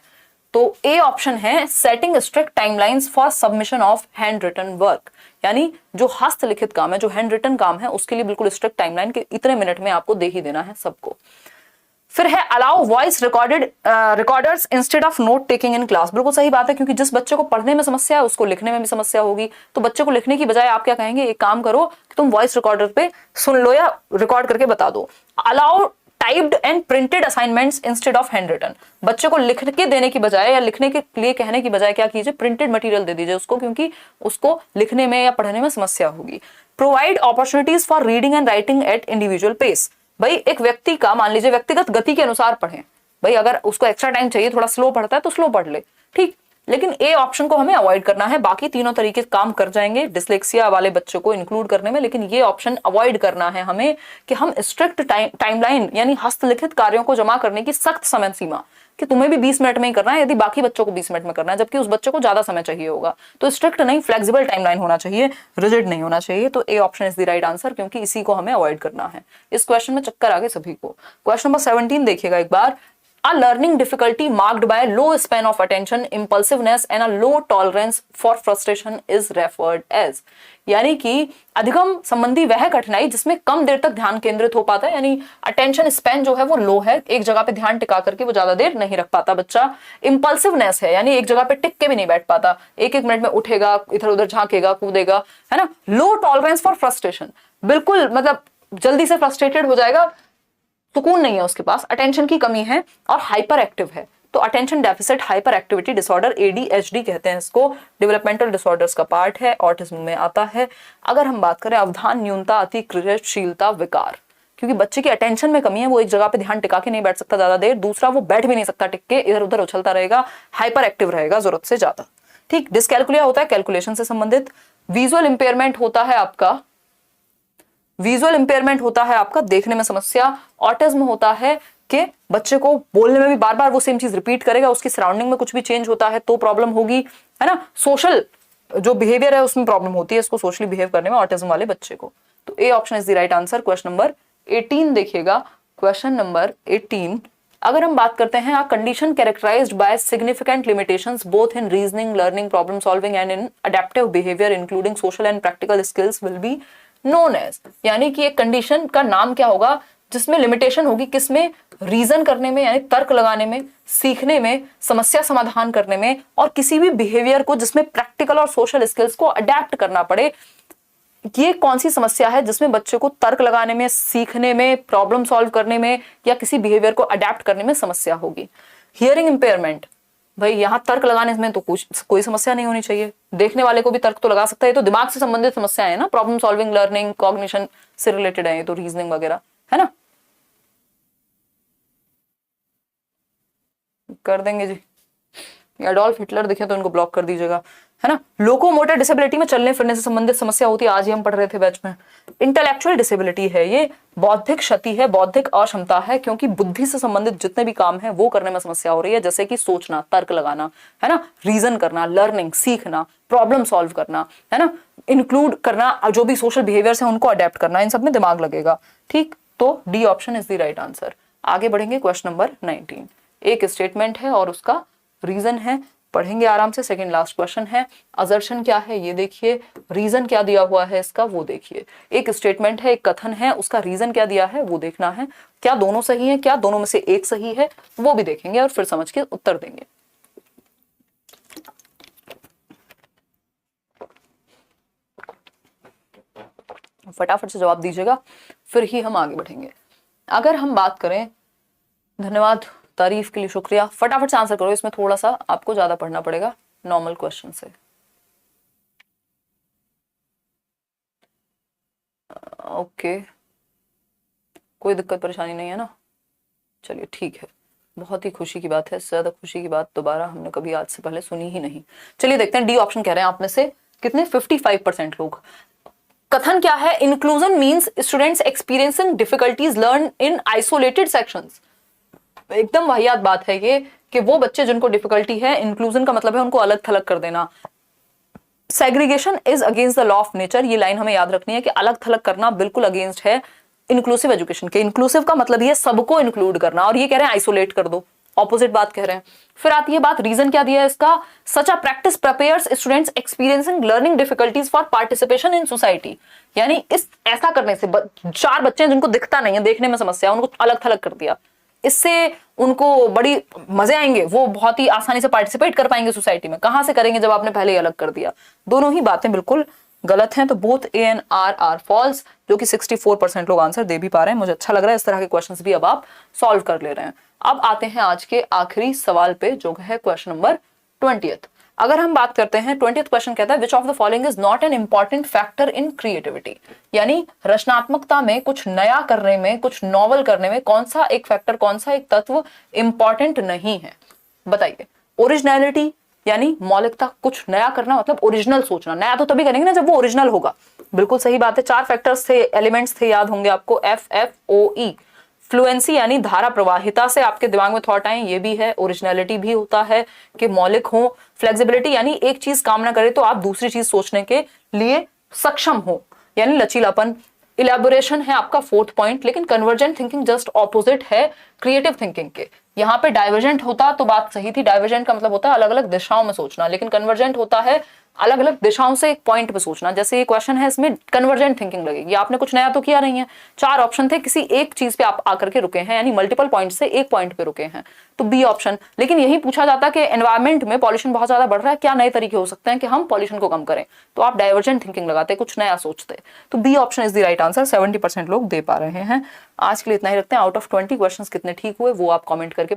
तो ए ऑप्शन है setting strict timelines for submission of handwritten work, यानी जो हस्तलिखित काम है, जो हैंड रिटन काम है, उसके लिए बिल्कुल स्ट्रिक्ट टाइमलाइन के इतने मिनट में आपको दे ही देना है सबको। फिर है allow voice recorders instead of note taking in class, बिल्कुल सही बात है, क्योंकि जिस बच्चे को पढ़ने में समस्या है उसको लिखने में भी समस्या होगी, तो बच्चे को लिखने की बजाय आप क्या कहेंगे, एक काम करो कि तुम वॉइस रिकॉर्डर पे सुन लो या रिकॉर्ड करके बता दो। Allow typed and printed assignments instead of handwritten, बच्चे को लिख के देने की बजाय या लिखने के लिए कहने की बजाय क्या कीजिए, प्रिंटेड मटेरियल दे दीजिए उसको, क्योंकि उसको लिखने में या पढ़ने में समस्या होगी। Provide opportunities for reading and writing at individual pace, भाई एक व्यक्ति का मान लीजिए व्यक्तिगत गति के अनुसार पढ़ें, भाई अगर उसको एक्स्ट्रा टाइम चाहिए, थोड़ा स्लो पढ़ता है तो स्लो पढ़ ले, ठीक, लेकिन ए ऑप्शन को हमें अवॉइड करना है। बाकी तीनों तरीके काम कर जाएंगे डिसलेक्सिया वाले बच्चों को इंक्लूड करने में, लेकिन ये ऑप्शन अवॉइड करना है हमें कि हम स्ट्रिक्ट टाइमलाइन यानी हस्तलिखित कार्यों को जमा करने की सख्त समय सीमा कि तुम्हें भी 20 मिनट में ही करना है यदि बाकी बच्चों को 20 मिनट में करना है, जबकि उस बच्चे को ज्यादा समय चाहिए होगा, तो स्ट्रिक्ट नहीं, फ्लेक्सिबल टाइमलाइन होना चाहिए, रिजिड नहीं होना चाहिए। तो A option is the right answer, क्योंकि इसी को हमें अवॉइड करना है। इस क्वेश्चन में चक्कर आ गए सभी को। क्वेश्चन नंबर 17 देखिएगा एक बार, A learning difficulty marked by low span of attention, impulsiveness and a low tolerance for frustration is referred as, यानी कि अधिगम संबंधी वह कठिनाई जिसमें कम देर तक ध्यान केंद्रित हो पाता है, यानी अटेंशन स्पैन जो है वो लो है, एक जगह पे ध्यान टिका करके वो ज्यादा देर नहीं रख पाता बच्चा। इम्पल्सिवनेस है, यानी एक जगह पे टिक के भी नहीं बैठ पाता, एक एक मिनट में उठेगा, इधर उधर झांकेगा, कूदेगा, है ना। लो टॉलरेंस फॉर फ्रस्ट्रेशन, बिल्कुल मतलब जल्दी से फ्रस्ट्रेटेड हो जाएगा, सुकून नहीं है उसके पास, अटेंशन की कमी है, और हाइपर एक्टिव है, तो attention deficit hyper activity disorder ADHD कहते हैं इसको, डेवलपमेंटल डिसऑर्डर्स का पार्ट है, ऑटिज्म में आता है। अगर हम बात करें अवधान न्यूनता अति क्रियाशीलता विकार, क्योंकि बच्चे की अटेंशन में कमी है, वो एक जगह पे ध्यान टिका के नहीं बैठ सकता ज्यादा देर, दूसरा वो बैठ भी नहीं सकता टिक के, इधर उधर उछलता रहेगा, हाइपर एक्टिव रहेगा जरूरत से ज्यादा, ठीक। डिसकैलकुलिया होता है कैलकुलेशन से संबंधित। विजुअल इंपेयरमेंट होता है आपका, विजुअल इंपेयरमेंट होता है आपका देखने में समस्या। ऑटिज्म होता है कि बच्चे को बोलने में भी बार बार वो सेम चीज रिपीट करेगा, उसकी सराउंडिंग में कुछ भी चेंज होता है तो प्रॉब्लम होगी, है ना। सोशल जो बिहेवियर है उसमें प्रॉब्लम होती है इसको सोशली बिहेव करने में ऑटिज्म वाले बच्चे को, तो A option is the right answer. Question number 18 देखिएगा, क्वेश्चन नंबर 18 अगर हम बात करते हैं, condition characterised by significant limitations both in reasoning, learning, problem solving and in adaptive behaviour including social and practical skills will be known as, यानी कि एक condition का नाम क्या होगा जिसमें लिमिटेशन होगी, किसमें, रीजन करने में यानी तर्क लगाने में, सीखने में, समस्या समाधान करने में, और किसी भी बिहेवियर को जिसमें प्रैक्टिकल और सोशल स्किल्स को अडेप्ट करना पड़े। ये कौन सी समस्या है जिसमें बच्चे को तर्क लगाने में, सीखने में, प्रॉब्लम सॉल्व करने में या किसी बिहेवियर को अडेप्ट करने में समस्या होगी। हियरिंग इंपेयरमेंट, भाई यहां तर्क लगाने में तो कोई समस्या नहीं होनी चाहिए, देखने वाले को भी तर्क तो लगा सकता है, तो दिमाग से संबंधित समस्या है ना, प्रॉब्लम सॉल्विंग, लर्निंग, कॉग्निशन से रिलेटेड है, तो रीजनिंग वगैरह, है ना। कर देंगे जी। एडोल्फ हिटलर दिखे तो इनको ब्लॉक कर दीजिएगा, है ना। लोकोमोटर डिसेबिलिटी में चलने फिरने से संबंधित समस्या होती है, आज ही हम पढ़ रहे थे बैच में। इंटेलेक्चुअल डिसेबिलिटी है, ये बौद्धिक क्षति है, बौद्धिक अक्षमता है, क्योंकि बुद्धि से संबंधित जितने भी काम है वो करने में समस्या हो रही है, जैसे कि सोचना, तर्क लगाना, है ना, रीजन करना, लर्निंग, सीखना, प्रॉब्लम सॉल्व करना, है ना, इंक्लूड करना, जो भी सोशल बिहेवियर्स है उनको अडेप्ट करना, इन सब में दिमाग लगेगा। ठीक, तो D option is the right answer. आगे बढ़ेंगे, क्वेश्चन नंबर 19। एक स्टेटमेंट है और उसका रीजन है, पढ़ेंगे आराम से। सेकंड लास्ट क्वेश्चन है, असर्शन क्या है ये देखिए, रीजन क्या दिया हुआ है इसका वो देखिए। एक स्टेटमेंट है, एक कथन है, उसका रीजन क्या दिया है वो देखना है। क्या दोनों सही है, क्या दोनों में से एक सही है वो भी देखेंगे और फिर समझ के उत्तर देंगे। फटाफट से जवाब दीजिएगा, फिर ही हम आगे बढ़ेंगे। अगर हम बात करें, धन्यवाद, तारीफ के लिए शुक्रिया, फटाफट से आंसर करो, इसमें थोड़ा सा आपको ज्यादा पढ़ना पड़ेगा नॉर्मल क्वेश्चन से। ओके, कोई दिक्कत परेशानी नहीं है ना, चलिए ठीक है, बहुत ही खुशी की बात है। इससे ज्यादा खुशी की बात दोबारा हमने कभी आज से पहले सुनी ही नहीं। चलिए देखते हैं, डी ऑप्शन कह रहे हैं आप में से कितने, 55% लोग। कथन क्या है, inclusion means students experiencing difficulties learn in isolated sections. एकदम वाहियात बात है ये कि वो बच्चे जिनको डिफिकल्टी है, इंक्लूजन का मतलब है उनको अलग थलग कर देना। Segregation is against the law of nature, ये लाइन हमें याद रखनी है कि अलग थलग करना बिल्कुल अगेंस्ट है इंक्लूसिव एजुकेशन के। इंक्लूसिव का मतलब ये सबको इंक्लूड करना, और ये कह रहे हैं आइसोलेट कर दो, ऑपोजिट बात कह रहे हैं। फिर आती है बात, रीजन क्या दिया है इसका, such a practice prepares students experiencing learning difficulties for participation in society. यानी इस ऐसा करने से 4 बच्चे जिनको दिखता नहीं है, देखने में समस्या, उनको अलग थलग कर दिया, इससे उनको बड़ी मजे आएंगे, वो बहुत ही आसानी से पार्टिसिपेट कर पाएंगे सोसाइटी में। कहां से करेंगे जब आपने पहले ही अलग कर दिया। दोनों ही बातें बिल्कुल गलत हैं, तो both A and R are false, जो कि 64% लोग आंसर दे भी पा रहे हैं। मुझे अच्छा लग रहा है, इस तरह के क्वेश्चंस भी अब आप सॉल्व कर ले रहे हैं। अब आते हैं आज के आखिरी सवाल पे, जो है क्वेश्चन नंबर 20। अगर हम बात करते हैं, 20th क्वेश्चन कहता है, which of the following is not an important factor in creativity. यानी रचनात्मकता में, कुछ नया करने में, कुछ नॉवल करने में कौन सा एक फैक्टर, कौन सा एक तत्व इंपॉर्टेंट नहीं है, बताइए। ओरिजिनलिटी यानी मौलिकता, कुछ नया करना मतलब ओरिजिनल सोचना, नया तो तभी करेंगे ना जब वो ओरिजिनल होगा, बिल्कुल सही बात है। 4 फैक्टर्स थे, एलिमेंट्स थे, याद होंगे आपको, FFOE। फ्लुएंसी यानी धारा प्रवाहिता से आपके दिमाग में थॉट आए, ये भी है। ओरिजिनलिटी भी होता है कि मौलिक हो। फ्लेक्सिबिलिटी यानी एक चीज काम ना करे तो आप दूसरी चीज सोचने के लिए सक्षम हो, यानी लचीलापन। इलेबोरेशन है आपका 4th पॉइंट, लेकिन कन्वर्जेंट थिंकिंग जस्ट ऑपोजिट है क्रिएटिव थिंकिंग के। यहाँ पे डाइवर्जेंट होता तो बात सही थी, डाइवर्जेंट का मतलब होता है अलग अलग दिशाओं में सोचना, लेकिन कन्वर्जेंट होता है अलग अलग दिशाओं से एक पॉइंट पे सोचना। जैसे ये क्वेश्चन है, इसमें कन्वर्जेंट थिंकिंग लगेगी, आपने कुछ नया तो किया नहीं है। 4 ऑप्शन थे, किसी एक चीज पे आप आकर के रुके हैं, यानी मल्टीपल पॉइंट से एक पॉइंट पे रुके हैं, तो बी ऑप्शन। लेकिन यही पूछा जाता है कि एनवायरमेंट में पॉल्यूशन बहुत ज्यादा बढ़ रहा है, क्या नए तरीके हो सकते हैं कि हम पॉल्यूशन को कम करें, तो आप डाइवर्जेंट थिंकिंग लगाते, कुछ नया सोचते, तो B option is the right answer. 70% लोग दे पा रहे हैं। आज के लिए इतना ही रखते हैं। आउट ऑफ 20 क्वेश्चंस कितने ठीक हुए वो आप कमेंट करके